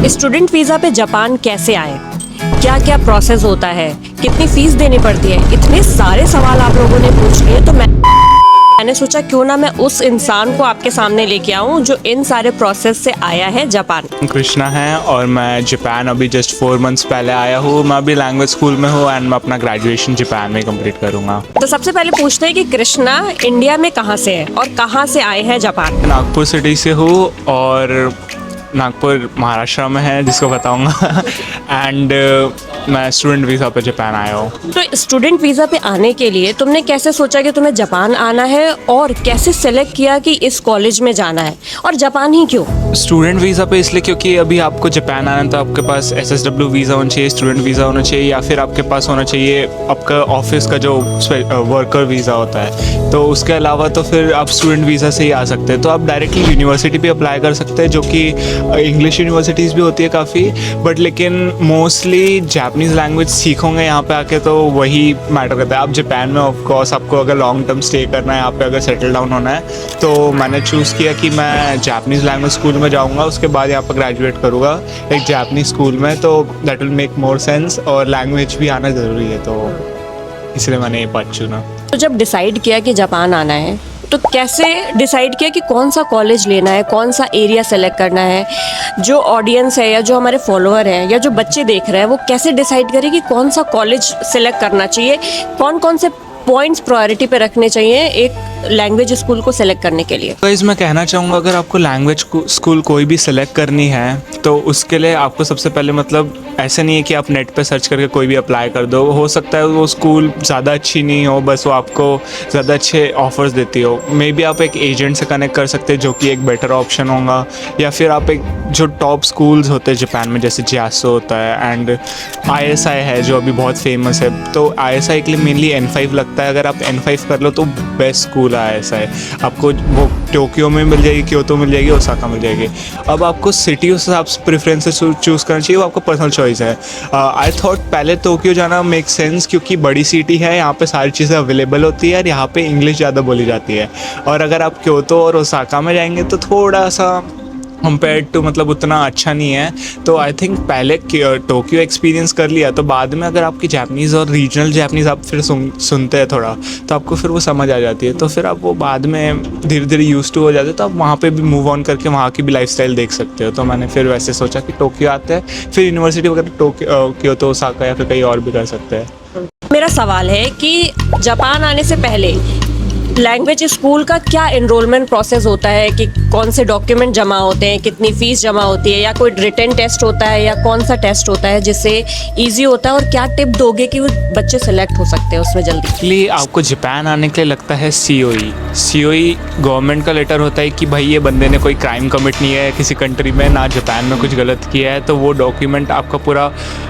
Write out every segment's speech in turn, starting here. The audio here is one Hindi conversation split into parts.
स्टूडेंट वीज़ा पे जापान कैसे आए, क्या क्या प्रोसेस होता है, कितनी फीस देनी पड़ती है, इतने सारे सवाल आप लोगों ने पूछ लिए तो मैंने सोचा क्यों ना मैं उस इंसान को आपके सामने लेके आऊं जो इन सारे प्रोसेस से आया है जापान। कृष्णा है और मैं जापान अभी जस्ट 4 मंथ्स पहले आया हूँ। मैं अभी लैंग्वेज स्कूल में हूँ एंड मैं अपना ग्रेजुएशन जापान में कंप्लीट करूँगा। तो सबसे पहले पूछते हैं कि कृष्णा इंडिया में कहाँ से है और कहाँ से आए हैं जापान। नागपुर सिटी से हूँ और नागपुर महाराष्ट्र में है जिसको बताऊँगा एंड मैं स्टूडेंट वीज़ा पे जापान आया हूँ। तो स्टूडेंट वीज़ा पे आने के लिए तुमने कैसे सोचा कि तुम्हें जापान आना है और कैसे सेलेक्ट किया कि इस कॉलेज में जाना है और जापान ही क्यों? स्टूडेंट वीज़ा पे इसलिए क्योंकि अभी आपको जापान आना है तो आपके पास SSW वीज़ा होना चाहिए, स्टूडेंट वीज़ा होना चाहिए या फिर आपके पास होना चाहिए आपका ऑफिस का जो वर्कर वीज़ा होता है। तो उसके अलावा तो फिर आप स्टूडेंट वीज़ा से ही आ सकते हैं। तो आप डायरेक्टली यूनिवर्सिटी भी अप्लाई कर सकते हैं जो कि इंग्लिश यूनिवर्सिटीज़ भी होती है काफ़ी, बट लेकिन मोस्टली जापानीज़ लैंग्वेज सीखोगे यहाँ पे आके तो वही मैटर करता है। आप जापान में ऑफ कोर्स आपको अगर लॉन्ग टर्म स्टे करना है, यहाँ पे अगर सेटल डाउन होना है तो मैंने चूज़ किया कि मैं जापानीज़ लैंग्वेज स्कूल में जाऊँगा, उसके बाद यहाँ पर ग्रेजुएट करूँगा एक जापानीज़ स्कूल में। तो that will make more sense और लैंग्वेज भी आना ज़रूरी है, तो इसलिए मैंने ये पाथ चुना। तो जब डिसाइड किया कि जापान आना है तो कैसे डिसाइड किया कि कौन सा कॉलेज लेना है, कौन सा एरिया सेलेक्ट करना है? जो ऑडियंस है या जो हमारे फॉलोअर हैं या जो बच्चे देख रहे हैं वो कैसे डिसाइड करें कि कौन सा कॉलेज सेलेक्ट करना चाहिए, कौन कौन से पॉइंट्स प्रायोरिटी पे रखने चाहिए एक लैंग्वेज स्कूल को सेलेक्ट करने के लिए? गाइस मैं कहना चाहूँगा अगर आपको लैंग्वेज स्कूल कोई भी सिलेक्ट करनी है तो उसके लिए आपको सबसे पहले मतलब ऐसा नहीं है कि आप नेट पे सर्च करके कोई भी अप्लाई कर दो। हो सकता है वो स्कूल ज़्यादा अच्छी नहीं हो, बस वो आपको ज़्यादा अच्छे ऑफर्स देती हो। मे बी आप एक एजेंट से कनेक्ट कर सकते हैं जो कि एक बेटर ऑप्शन होगा, या फिर आप एक जो टॉप स्कूल्स होते हैं जापान में जैसे जियासो होता है एंड ISI है जो अभी बहुत फेमस है। तो ISI के लिए मेनली N5 लगता है। अगर आप N5 कर लो तो बेस्ट स्कूल है ISI। आपको वो टोक्यो में मिल जाएगी, क्योतो मिल जाएगी, ओसाका मिल जाएगी। अब आपको सिटी उस हिसाब से प्रेफरेंसेस चूज़ करना चाहिए, वो आपको पर्सनल चॉइस है। आई थॉट पहले टोक्यो जाना मेक सेंस क्योंकि बड़ी सिटी है, यहाँ पे सारी चीज़ें अवेलेबल होती है और यहाँ पे इंग्लिश ज़्यादा बोली जाती है। और अगर आप क्योतो और ओसाका में जाएंगे तो थोड़ा सा कंपेयर्ड टू मतलब उतना अच्छा नहीं है। तो आई थिंक पहले टोक्यो एक्सपीरियंस कर लिया तो बाद में अगर आपकी जापानीज़ और रीजनल जापानीज़ आप फिर सुनते हैं थोड़ा तो आपको फिर वो समझ आ जाती है। तो फिर आप वो बाद में धीरे धीरे यूज टू हो जाते हैं, तो आप वहाँ पे भी मूव ऑन करके वहाँ की भी लाइफस्टाइल देख सकते हो। तो मैंने फिर वैसे सोचा कि टोक्यो आते हैं, फिर यूनिवर्सिटी वगैरह क्योतो ओसाका या फिर कहीं और भी कर सकते हैं। मेरा सवाल है कि जापान आने से पहले लैंग्वेज स्कूल का क्या एनरोलमेंट प्रोसेस होता है, कि कौन से डॉक्यूमेंट जमा होते हैं, कितनी फ़ीस जमा होती है, या कोई रिटन टेस्ट होता है या कौन सा टेस्ट होता है जिससे इजी होता है, और क्या टिप दोगे कि वो बच्चे सेलेक्ट हो सकते हैं उसमें जल्दी? एक्चुअली आपको जापान आने के लिए लगता है COE गवर्नमेंट का लेटर होता है कि भाई ये बंदे ने कोई क्राइम कमिट नहीं है किसी कंट्री में, ना जापान में कुछ गलत किया है। तो वो डॉक्यूमेंट आपका पूरा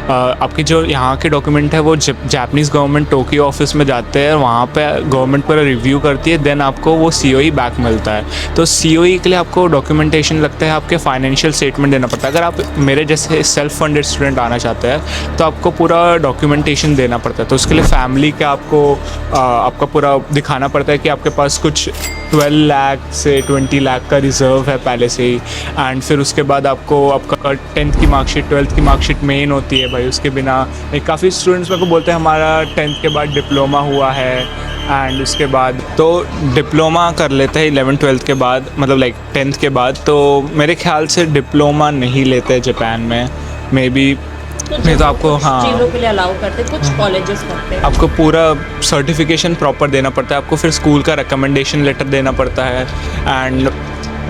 आपके जो यहाँ के डॉक्यूमेंट है वो जापानीज़ गवर्नमेंट टोक्यो ऑफिस में जाते हैं, वहाँ पे गवर्नमेंट पूरा रिव्यू करती है, देन आपको वो COE बैक मिलता है। तो COE के लिए आपको डॉक्यूमेंटेशन लगता है, आपके फाइनेंशियल स्टेटमेंट देना पड़ता है। अगर आप मेरे जैसे सेल्फ फंडेड स्टूडेंट आना चाहते हैं तो आपको पूरा डॉक्यूमेंटेशन देना पड़ता है। तो उसके लिए फैमिली का आपका पूरा दिखाना पड़ता है कि आपके पास कुछ 12 लाख से 20 लाख का रिज़र्व है पहले से ही। एंड फिर उसके बाद आपको आपका 10th की मार्कशीट 12th की मार्कशीट मेन होती है भाई, उसके बिना काफ़ी स्टूडेंट्स मेरे को बोलते हैं हमारा 10th के बाद डिप्लोमा हुआ है एंड उसके बाद तो डिप्लोमा कर लेते हैं 11th-12th के बाद, मतलब लाइक 10th के बाद। तो मेरे ख्याल से डिप्लोमा नहीं लेते जापान में, मे बी नहीं तो आपको चीज़ों के लिए अलाउ करते, कुछ कॉलेजेस करते हैं। आपको पूरा सर्टिफिकेशन प्रॉपर देना पड़ता है, आपको फिर स्कूल का रिकमेंडेशन लेटर देना पड़ता है एंड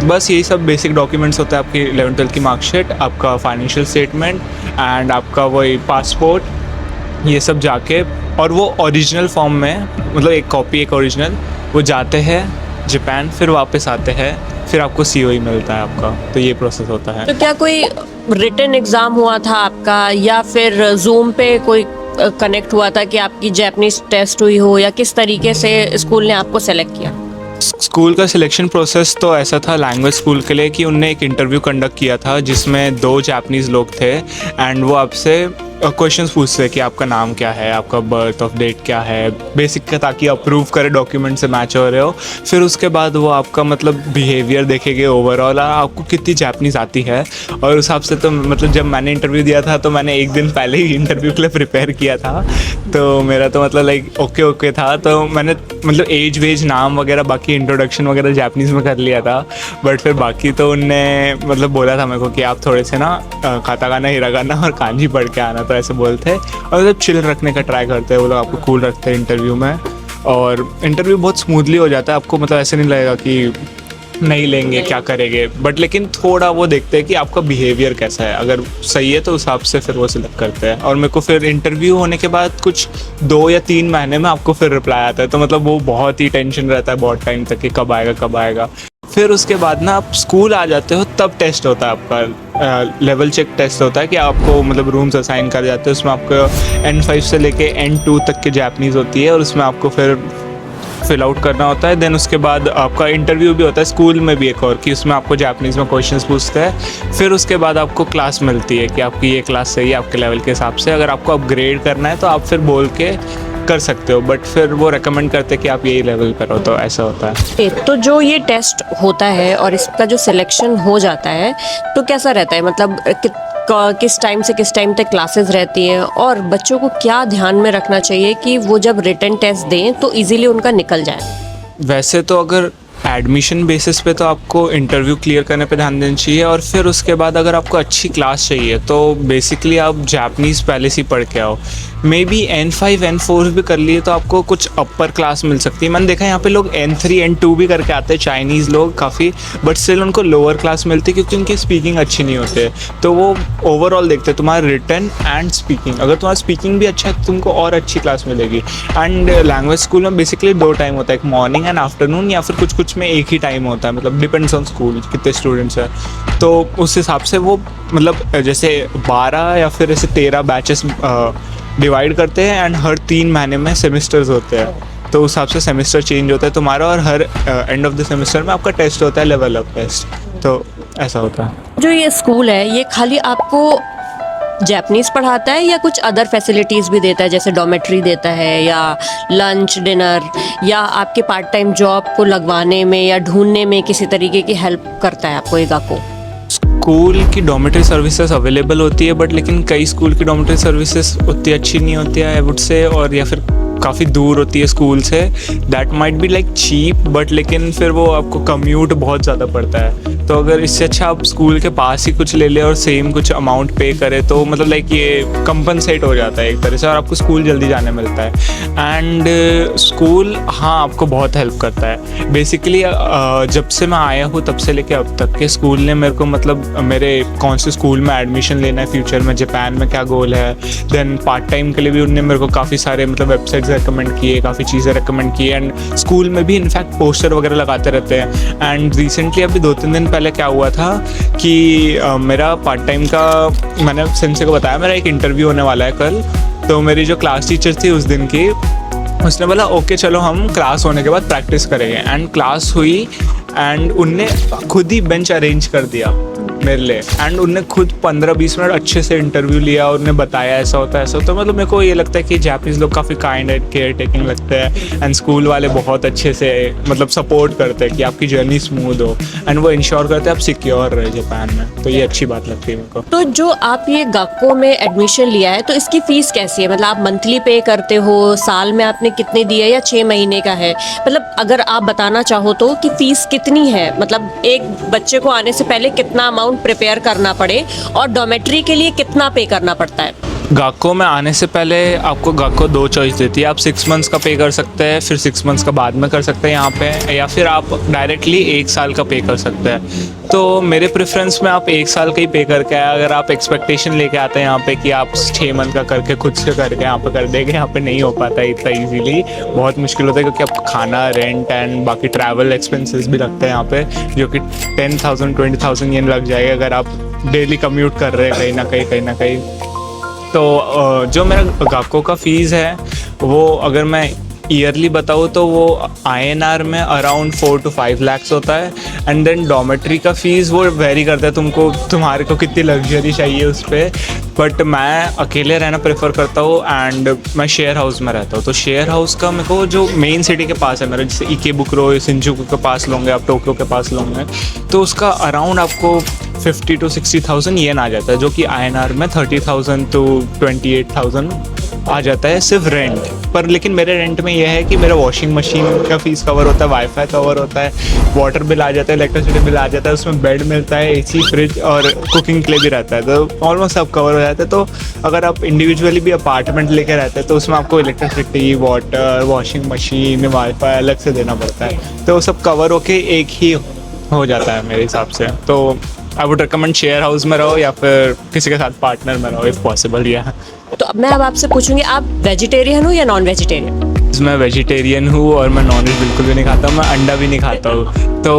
बस यही सब बेसिक डॉक्यूमेंट्स होता है। आपकी 11th-12th की मार्कशीट, आपका फाइनेंशियल स्टेटमेंट एंड आपका वही पासपोर्ट, ये सब जाके और वो ओरिजिनल फॉर्म में, मतलब एक कॉपी एक ओरिजिनल, वो जाते हैं जापान, फिर वापस आते हैं, फिर आपको COE मिलता है आपका। तो ये प्रोसेस होता है। तो क्या कोई रिटन एग्ज़ाम हुआ था आपका, या फिर जूम पे कोई कनेक्ट हुआ था कि आपकी जापानीज टेस्ट हुई हो, या किस तरीके से स्कूल ने आपको सेलेक्ट किया? स्कूल का सिलेक्शन प्रोसेस तो ऐसा था लैंग्वेज स्कूल के लिए कि उनने एक इंटरव्यू कंडक्ट किया था जिसमें 2 जापानीज़ लोग थे एंड वो आपसे क्वेश्चंस पूछते हैं कि आपका नाम क्या है, आपका बर्थ ऑफ डेट क्या है, बेसिक का, ताकि अप्रूव करे डॉक्यूमेंट से मैच हो रहे हो। फिर उसके बाद वो आपका मतलब बिहेवियर देखेंगे ओवरऑल, आपको कितनी जापनीज़ आती है। और उस हिसाब से तो मतलब जब मैंने इंटरव्यू दिया था तो मैंने एक दिन पहले ही इंटरव्यू के लिए प्रिपेयर किया था, तो मेरा तो मतलब लाइक ओके था। तो मैंने मतलब एज वेज नाम वगैरह बाकी इंट्रोडक्शन वगैरह जापनीज़ में कर लिया था। बट फिर बाकी तो उनने मतलब बोला था मेरे को कि आप थोड़े से ना काताकाना, हिरागाना और कांजी पढ़ के आना, तो ऐसे बोलते हैं। और मतलब चिल रखने का ट्राई करते हैं वो लोग, आपको कूल रखते हैं इंटरव्यू में। और इंटरव्यू बहुत स्मूथली हो जाता है, आपको मतलब ऐसे नहीं लगेगा कि नहीं लेंगे क्या करेंगे, बट लेकिन थोड़ा वो देखते हैं कि आपका बिहेवियर कैसा है। अगर सही है तो उस हिसाब से फिर वो सिलेक्ट करते हैं। और मेरे को फिर इंटरव्यू होने के बाद कुछ 2 या 3 महीने में आपको फिर रिप्लाई आता है, तो मतलब वो बहुत ही टेंशन रहता है बहुत टाइम तक कि कब आएगा। फिर उसके बाद ना आप स्कूल आ जाते हो, तब टेस्ट होता है आपका, लेवल चेक टेस्ट होता है कि आपको मतलब रूम्स असाइन कर जाते हैं। उसमें आपको N5 से लेके N2 तक की जापनीज़ होती है, और उसमें आपको फिर फिल आउट करना होता है। देन उसके बाद आपका इंटरव्यू भी होता है स्कूल में भी एक और, कि उसमें आपको जापनीज़ में क्वेश्चंस पूछते हैं। फिर उसके बाद आपको क्लास मिलती है कि आपकी ये क्लास सही है आपके लेवल के हिसाब से। अगर आपको अपग्रेड करना है तो आप फिर बोल के कर सकते हो, बट फिर वो रेकमेंड करते हैं कि आप यही लेवल पर हो, तो ऐसा होता है। तो जो ये टेस्ट होता है और इसका जो सिलेक्शन हो जाता है, तो कैसा रहता है, मतलब किस टाइम से किस टाइम तक क्लासेस रहती हैं, और बच्चों को क्या ध्यान में रखना चाहिए कि वो जब रिटन टेस्ट दें तो इजीली उनका निकल जाए? वैसे तो अगर एडमिशन बेसिस पे तो आपको इंटरव्यू क्लियर करने पे ध्यान देना चाहिए। और फिर उसके बाद अगर आपको अच्छी क्लास चाहिए तो बेसिकली आप जापनीज़ पहले से ही पढ़ के आओ। मे बी N5 N4 भी कर लिए तो आपको कुछ अपर क्लास मिल सकती है। मैंने देखा यहाँ पे लोग N3 N2 भी करके आते हैं, चाइनीज़ लोग काफ़ी, बट स्टिल उनको लोअर क्लास मिलती है क्योंकि उनकी स्पीकिंग अच्छी नहीं होती है। तो वो ओवरऑल देखते हैं तुम्हारा रिटन एंड स्पीकिंग। अगर तुम्हारा स्पीकिंग भी अच्छा है तो तुमको और अच्छी क्लास मिलेगी। एंड लैंग्वेज स्कूल में बेसिकली 2 टाइम होता है, एक मॉर्निंग एंड आफ्टरनून, या फिर कुछ में एक ही टाइम होता है, मतलब डिपेंड्स ऑन स्कूल कितने स्टूडेंट्स हैं। तो उस हिसाब से वो मतलब जैसे 12 या फिर ऐसे 13 बैचेस डिवाइड करते हैं, एंड हर 3 महीने में सेमिस्टर्स होते हैं। तो उस हिसाब से सेमिस्टर चेंज होता है तुम्हारा, और her end of the semester में आपका टेस्ट होता है, लेवल अप टेस्ट। तो ऐसा होता है। जो ये स्कूल है ये खाली आपको जापनीज़ पढ़ाता है या कुछ अदर फैसिलिटीज़ भी देता है, जैसे डॉर्मेट्री देता है या लंच डिनर, या आपके पार्ट टाइम जॉब को लगवाने में या ढूंढने में किसी तरीके की हेल्प करता है आपको EGACO? स्कूल की डॉर्मेटरी सर्विसेज अवेलेबल होती है, बट लेकिन कई स्कूल की डॉर्मेटरी सर्विसेज उतनी अच्छी नहीं होती है आई वुड से, और या फिर काफ़ी दूर होती है स्कूल से। That might be like cheap, but लेकिन फिर वो आपको कम्यूट बहुत ज़्यादा पड़ता है। तो अगर इससे अच्छा आप स्कूल के पास ही कुछ ले ले और सेम कुछ अमाउंट पे करे तो मतलब लाइक ये कंपनसेट हो जाता है एक तरह से, और आपको स्कूल जल्दी जाने मिलता है। एंड स्कूल हाँ आपको बहुत हेल्प करता है। बेसिकली जब से मैं आया हूँ तब से लेके अब तक के स्कूल ने मेरे को मतलब मेरे कौन से स्कूल में एडमिशन लेना है फ्यूचर में, जापान में क्या गोल है, देन पार्ट टाइम के लिए भी उनने मेरे को काफ़ी सारे मतलब वेबसाइट्स रेकमेंड किए, काफ़ी चीज़ें रेकमेंड की, एंड स्कूल में भी इनफैक्ट पोस्टर वगैरह लगाते रहते हैं। एंड रिसेंटली अभी 2-3 दिन पहले क्या हुआ था कि मेरा पार्ट टाइम का, मैंने सेंसे को बताया मेरा एक इंटरव्यू होने वाला है कल, तो मेरी जो क्लास टीचर थी उस दिन की, उसने बोला ओके चलो हम क्लास होने के बाद प्रैक्टिस करेंगे। एंड क्लास हुई, एंड उनने खुद ही बेंच अरेंज कर दिया मेरे लिए, एंड उनने खुद 15-20 मिनट अच्छे से इंटरव्यू लिया और उन्हें बताया ऐसा होता है ऐसा होता है। मतलब मेरे को ये लगता है कि जापानीज़ लोग काफ़ी काइंड एंड केयर टेकिंग लगते हैं, एंड स्कूल वाले बहुत अच्छे से मतलब सपोर्ट करते हैं कि आपकी जर्नी स्मूथ हो, एंड वो इंश्योर करते हैं आप सिक्योर रहे जापान में। तो ये अच्छी बात लगती है मेरे को। तो जो आप ये GACO में एडमिशन लिया है तो इसकी फ़ीस कैसी है, मतलब आप मंथली पे करते हो, साल में आपने कितने दिए, या 6 महीने का है? मतलब अगर आप बताना चाहो तो कि फ़ीस कितनी है, मतलब एक बच्चे को आने से पहले कितना अमाउंट प्रिपेयर करना पड़े, और डॉर्मेट्री के लिए कितना पे करना पड़ता है? GACO में आने से पहले आपको GACO 2 चॉइस देती है। आप 6 मंथ्स का पे कर सकते हैं, फिर 6 मंथ्स का बाद में कर सकते हैं यहाँ पे, या फिर आप डायरेक्टली 1 साल का पे कर सकते हैं। तो मेरे प्रेफरेंस में आप 1 साल का ही पे करके आए। अगर आप एक्सपेक्टेशन लेके आते हैं यहाँ पे कि आप 6 मंथ का करके खुद से करके यहाँ पे कर देंगे, यहाँ पे नहीं हो पाता है इतना ईजीली, बहुत मुश्किल होता है क्योंकि आपको खाना, रेंट एंड बाकी ट्रैवल एक्सपेंसेस भी लगते हैं यहाँ पे, जो कि 10,000-20,000 येन लग जाएगा अगर आप डेली कम्यूट कर रहे हैं कहीं ना कहीं। तो जो मेरा GACO का फ़ीस है वो अगर मैं ईयरली बताऊँ तो वो INR में अराउंड 4 to 5 lakhs होता है। एंड देन डॉमेट्री का फ़ीस वो वेरी करता है, तुम्हारे को कितनी लग्जरी चाहिए उस पर। बट मैं अकेले रहना प्रेफर करता हूँ एंड मैं शेयर हाउस में रहता हूँ। तो शेयर हाउस का मेरे को जो मेन सिटी के पास है मेरा, जैसे इकेबुकुरो शिंजुकू के पास लोगे आप, टोक्यो के पास लोगे, तो उसका अराउंड आपको 50 to 60,000 येन आ जाता है, जो कि INR में 30,000 to 28,000 आ जाता है सिर्फ रेंट पर। लेकिन मेरे रेंट में यह है कि मेरा वॉशिंग मशीन का फ़ीस कवर होता है, वाईफाई कवर होता है, वाटर बिल आ जाता है, इलेक्ट्रिसिटी बिल आ जाता है, उसमें बेड मिलता है, AC, फ्रिज और कुकिंग के लिए भी रहता है, तो ऑलमोस्ट सब कवर हो जाता है। तो अगर आप इंडिविजुअली भी अपार्टमेंट लेके रहते हैं तो उसमें आपको electricity, water, washing machine, wifi अलग से देना पड़ता है, तो वो सब कवर होके एक ही हो जाता है मेरे हिसाब से। तो I would recommend share house में रहो या फिर किसी के साथ पार्टनर में रहो इफ़ पॉसिबल। या तो अब मैं अब आपसे पूछूंगी, आप वेजिटेरियन हो या नॉन वेजिटेरियन? मैं वेजिटेरियन हूँ और मैं नॉनवेज बिल्कुल भी नहीं खाता हूँ, मैं अंडा भी नहीं खाता हूँ। तो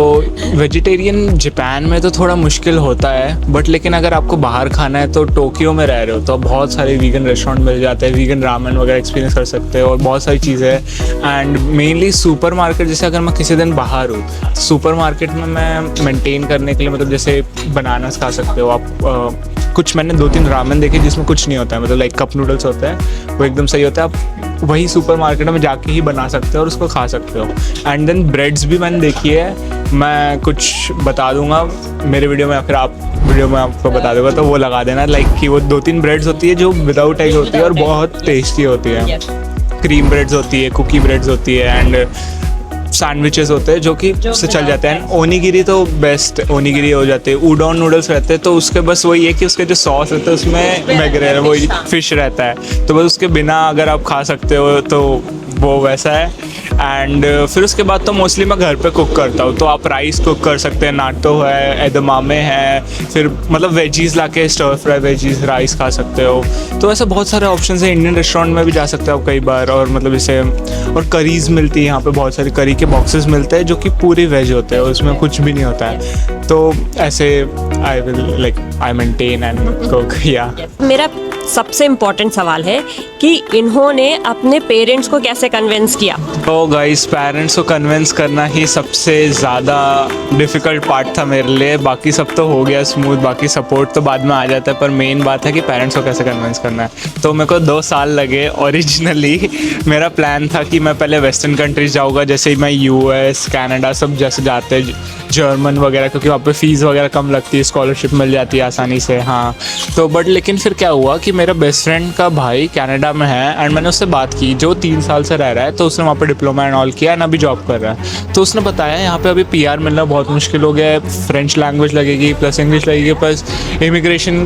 वेजिटेरियन जापान में तो थोड़ा मुश्किल होता है, बट लेकिन अगर आपको बाहर खाना है तो टोक्यो में रह रहे हो तो बहुत सारे वीगन रेस्टोरेंट मिल जाते हैं, वीगन रामेन वगैरह एक्सपीरियंस कर सकते हो और बहुत सारी चीज़ें हैं। एंड मेनली सुपर मार्केट, जैसे अगर मैं किसी दिन बाहर हूँ सुपर मार्केट में मैं मेंटेन करने के लिए, मतलब जैसे बनानास खा सकते हो आप। कुछ मैंने 2-3 रामेन देखे जिसमें कुछ नहीं होता है, मतलब लाइक कप नूडल्स होते हैं वो एकदम सही होता है, आप वही सुपर मार्केट में जाके ही बना सकते हो और उसको खा सकते हो। एंड देन ब्रेड्स भी मैंने देखी है, मैं कुछ बता दूंगा मेरे वीडियो में या फिर आप वीडियो में आपको बता दूंगा, तो वो लगा देना। लाइक कि वो 2-3 ब्रेड्स होती है जो विदाउट एग होती है और बहुत टेस्टी होती है। क्रीम ब्रेड्स होती है, कुकी ब्रेड्स होती है एंड सैंडविचेस होते हैं जो कि उससे चल जाते हैं। ओनीगिरी तो बेस्ट ओनीगिरी हो जाते हैं। उडोन नूडल्स रहते हैं तो उसके बस वही है कि उसके जो सॉस रहता है उसमें मैगरेर वही फिश रहता है, तो बस उसके बिना अगर आप खा सकते हो तो वो वैसा है। एंड फिर उसके बाद तो मोस्टली मैं घर पे कुक करता हूँ, तो आप राइस कुक कर सकते हैं, नाटो है, एदमामे है, फिर मतलब वेजीज लाके स्टर फ्राई वेजीज राइस खा सकते हो। तो ऐसे बहुत सारे ऑप्शंस हैं। इंडियन रेस्टोरेंट में भी जा सकते हो आप कई बार, और मतलब जैसे और करीज़ मिलती है यहाँ पे, बहुत सारी करी के बॉक्सेस मिलते हैं जो कि पूरी वेज होते हैं, उसमें कुछ भी नहीं होता है। तो ऐसे आई मेंटेन एंड कुक। या मेरा सबसे इम्पोर्टेंट सवाल है कि इन्होंने अपने पेरेंट्स को कैसे कन्विंस किया? तो गाइस, पेरेंट्स को कन्विंस करना ही सबसे ज़्यादा डिफ़िकल्ट पार्ट था मेरे लिए। बाकी सब तो हो गया स्मूथ, बाकी सपोर्ट तो बाद में आ जाता है, पर मेन बात है कि पेरेंट्स को कैसे कन्विंस करना है। तो मेरे को 2 साल लगे। ओरिजिनली मेरा प्लान था कि मैं पहले वेस्टर्न कंट्रीज जाऊँगा, जैसे मैं US, कनाडा सब जैसे जाते हैं, जर्मन वगैरह, क्योंकि वहाँ पे फ़ीस वगैरह कम लगती है, स्कॉलरशिप मिल जाती है आसानी से। हाँ, तो बट लेकिन फिर क्या हुआ कि मेरा बेस्ट फ्रेंड का भाई कनाडा में है एंड मैंने उससे बात की, जो 3 साल से रह रहा है, तो उसने वहाँ पे डिप्लोमा एंड ऑल किया एंड अभी जॉब कर रहा है। तो उसने बताया यहाँ पे अभी PR मिलना बहुत मुश्किल हो गया है, फ्रेंच लैंग्वेज लगेगी प्लस इंग्लिश लगेगी प्लस इमिग्रेशन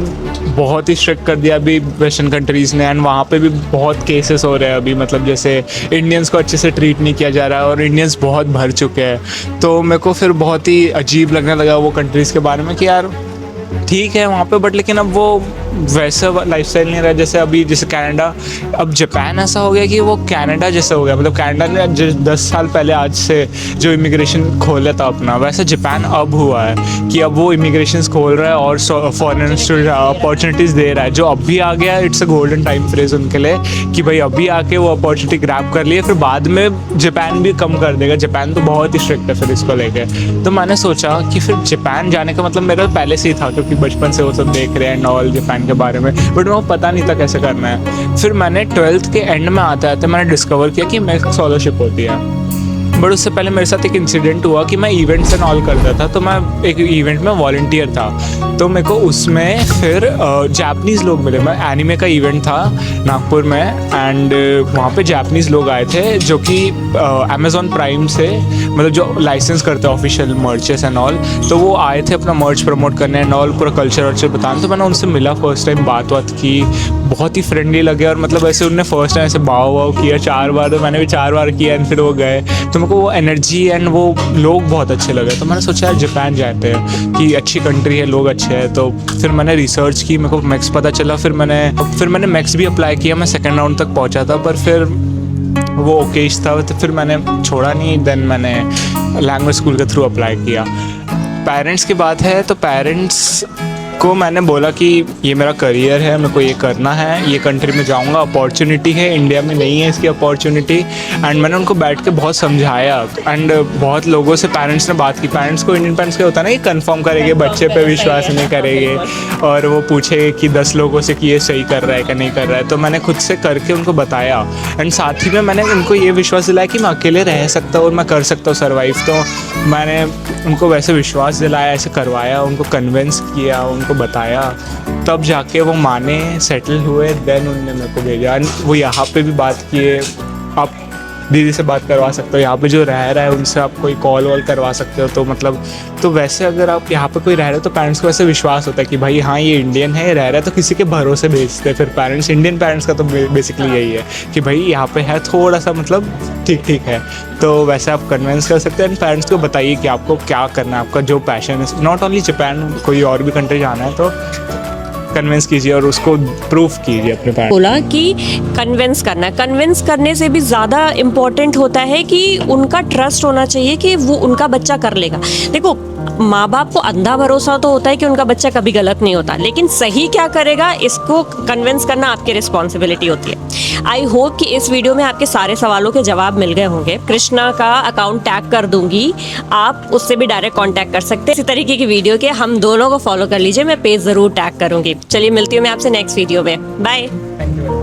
बहुत ही स्ट्रिक्ट कर दिया अभी वेस्टर्न कंट्रीज़ ने, एंड वहाँ पे भी बहुत केसेस हो रहे हैं अभी, मतलब जैसे इंडियंस को अच्छे से ट्रीट नहीं किया जा रहा है और इंडियंस बहुत भर चुके हैं। तो मेरे को फिर बहुत ही अजीब लगने लगा वो कंट्रीज़ के बारे में कि यार ठीक है वहाँ पे, बट लेकिन अब वो वैसा लाइफस्टाइल नहीं रहा जैसे अभी, जैसे कनाडा। अब जापान ऐसा हो गया कि वो कनाडा जैसा हो गया, मतलब कनाडा ने 10 साल पहले आज से जो इमिग्रेशन खोला था अपना, वैसा जापान अब हुआ है कि अब वो इमिग्रेशन खोल रहा है और फॉरेन स्टूडेंट अपॉर्चुनिटीज़ दे रहा है। जो अभी आ गया it's a golden time phrase उनके लिए कि भाई अभी आके वो अपॉर्चुनिटी ग्रैब कर लिए, फिर बाद में जापान भी कम कर देगा। जापान तो बहुत ही स्ट्रिक्ट है फिर इसको लेके। तो मैंने सोचा कि फिर जापान जाने का मतलब मेरा पहले से ही था, क्योंकि बचपन से वो सब देख रहे हैं ऑल जापान के बारे में, बट मेरे को पता नहीं था कैसे करना है। फिर मैंने 12th के एंड में आते आते मैंने डिस्कवर किया कि मेक स्कॉलरशिप होती है। बट उससे पहले मेरे साथ एक इंसिडेंट हुआ कि मैं इवेंट्स एंड ऑल करता था, तो मैं एक इवेंट में वॉलंटियर था, तो मेरे को उसमें फिर जापानीज़ लोग मिले। मैं एनिमे का इवेंट था नागपुर में एंड वहाँ पे जापानीज़ लोग आए थे जो कि अमेज़ॉन प्राइम से, मतलब जो लाइसेंस करते हैं ऑफिशियल मर्चेस एंड ऑल, तो वो आए थे अपना मर्च प्रमोट करने एंड ऑल, पूरा कल्चर वर्चर बताने। तो मैंने उनसे मिला फर्स्ट टाइम, बात की, बहुत ही फ्रेंडली लगे और मतलब ऐसे उनने फर्स्ट टाइम ऐसे बाव वाव किया 4 बार, तो मैंने भी 4 बार किया एंड फिर वो गए। तो मेरे को वो एनर्जी एंड वो लोग बहुत अच्छे लगे, तो मैंने सोचा यार जापान जाते हैं कि अच्छी कंट्री है, लोग अच्छे हैं। तो फिर मैंने रिसर्च की, मेरे को मैक्स पता चला, फिर मैंने मैक्स भी अप्लाई किया। मैं 2nd राउंड तक पहुंचा था, पर फिर वो ओकेश था, तो फिर मैंने छोड़ा नहीं। देन मैंने लैंग्वेज स्कूल के थ्रू अप्लाई किया। पेरेंट्स की बात है तो पेरेंट्स उनको मैंने बोला कि ये मेरा करियर है, मेरे को ये करना है, ये कंट्री में जाऊंगा, अपॉर्चुनिटी है, इंडिया में नहीं है इसकी अपॉर्चुनिटी। एंड मैंने उनको बैठ के बहुत समझाया। एंड बहुत लोगों से पेरेंट्स ने बात की। पेरेंट्स को, इंडियन पेरेंट्स का होता है ना, ये कंफर्म करेंगे, बच्चे पे विश्वास नहीं करेंगे और वो पूछेंगे कि 10 लोगों से कि ये सही कर रहा है कि नहीं कर रहा है। तो मैंने खुद से करके उनको बताया। एंड साथ ही में मैंने उनको ये विश्वास दिलाया कि मैं अकेले रह सकता हूँ और मैं कर सकता हूँ सर्वाइव। तो मैंने उनको वैसे विश्वास दिलाया, ऐसे करवाया, उनको कन्विंस किया, उनको बताया, तब जाके वो माने, सेटल हुए। देन उन्होंने मेरे को भेजा। एंड वो यहाँ पे भी बात किए, आप दीदी से बात करवा सकते हो, यहाँ पे जो रह रहा है उनसे आप कोई कॉल वॉल करवा सकते हो। तो मतलब तो वैसे अगर आप यहाँ पे कोई रह रहे हो तो पेरेंट्स को वैसे विश्वास होता है कि भाई हाँ ये इंडियन है, ये रह रहा है, तो किसी के भरोसे भेजते हैं फिर पेरेंट्स। इंडियन पेरेंट्स का तो बेसिकली यही है कि भाई यहाँ पे है, थोड़ा सा मतलब ठीक है। तो वैसे आप कन्विंस कर सकते हैं। एंड पेरेंट्स को बताइए कि आपको क्या करना है, आपका जो पैशन है, नॉट ओनली जापान, कोई और भी कंट्री जाना है तो कन्विंस कीजिए और उसको प्रूफ कीजिए अपने पेरेंट्स। बोला कि कन्विंस करना है। कन्विंस करने से भी ज़्यादा इम्पोर्टेंट होता है कि उनका ट्रस्ट होना चाहिए कि वो उनका बच्चा कर लेगा। देखो, माँ बाप को अंधा भरोसा तो होता है कि उनका बच्चा कभी गलत नहीं होता, लेकिन सही क्या करेगा इसको कन्विंस करना आपकी रिस्पॉन्सिबिलिटी होती है। आई होप कि इस वीडियो में आपके सारे सवालों के जवाब मिल गए होंगे। कृष्णा का अकाउंट टैग कर दूंगी, आप उससे भी डायरेक्ट कांटेक्ट कर सकते हैं। इसी तरीके की वीडियो के हम दोनों को फॉलो कर लीजिए, मैं पेज ज़रूर टैग करूंगी। चलिए मिलती हूँ मैं आपसे नेक्स्ट वीडियो में। बाय। Thank you.